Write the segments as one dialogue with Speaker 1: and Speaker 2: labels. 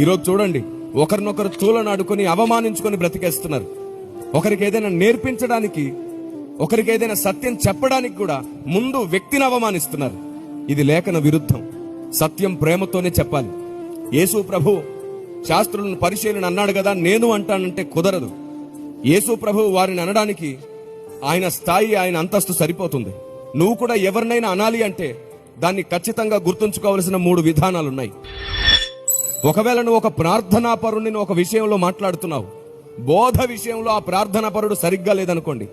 Speaker 1: ఈరోజు చూడండి, ఒకరినొకరు తూలనాడుకొని అవమానించుకొని బ్రతికేస్తున్నారు. ఒకరికి ఏదైనా నేర్పించడానికి, ఒకరికి ఏదైనా సత్యం చెప్పడానికి కూడా ముందు వ్యక్తిని అవమానిస్తున్నారు. ఇది లేఖన విరుద్ధం. సత్యం ప్రేమతోనే చెప్పాలి. యేసు ప్రభు శాస్త్రులను పరిశీలన అన్నాడు కదా, నేను అంటానంటే కుదరదు. యేసు ప్రభు వారిని అనడానికి ఆయన స్థాయి, ఆయన అంతస్తు సరిపోతుంది. నువ్వు కూడా ఎవరినైనా అనాలి అంటే దాన్ని ఖచ్చితంగా గుర్తుంచుకోవలసిన 3 విధానాలున్నాయి. ఒకవేళ నువ్వు ఒక ప్రార్థనాపరుని ఒక విషయంలో మాట్లాడుతున్నావు, బోధ విషయంలో ఆ ప్రార్థనాపరుడు సరిగ్గా లేదనుకోండి,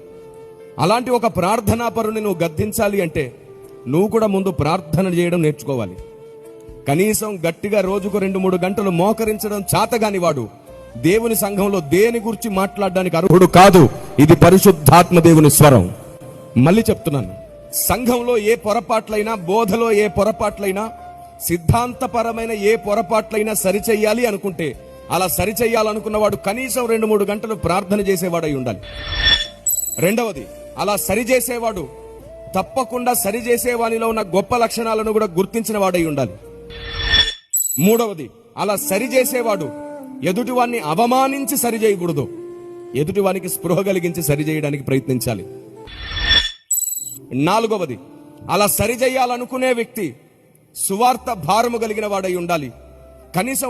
Speaker 1: అలాంటి ఒక ప్రార్థనాపరుని నువ్వు గద్దించాలి అంటే నువ్వు కూడా ముందు ప్రార్థన చేయడం నేర్చుకోవాలి. కనీసం గట్టిగా రోజుకు 2-3 గంటలు మోకరించడం చాతగాని వాడు దేవుని సంఘంలో దేని గురించి మాట్లాడడానికి అర్హుడు కాదు. ఇది పరిశుద్ధాత్మ దేవుని స్వరం. మళ్ళీ చెప్తున్నాను, సంఘంలో ఏ పొరపాట్లైనా, బోధలో ఏ పొరపాట్లైనా, సిద్ధాంతపరమైన ఏ పొరపాట్లైనా సరిచెయ్యాలి అనుకుంటే అలా సరిచెయ్యాలనుకున్నవాడు కనీసం 2-3 గంటలు ప్రార్థన చేసేవాడై ఉండాలి. రెండవది, అలా సరిచేసేవాడు తప్పకుండా సరిచేసేవానిలో ఉన్న గొప్ప లక్షణాలను కూడా గుర్తించిన వాడై ఉండాలి. మూడవది, అలా సరిచేసేవాడు ఎదుటివాన్ని అవమానించి సరిచేయకూడదు. ఎదుటివానికి స్పృహ కలిగించి సరిచేయడానికి ప్రయత్నించాలి. నాలుగవది, అలా సరిచేయాలనుకునే వ్యక్తి సువార్త భారము కలిగిన వాడై ఉండాలి. కనీసం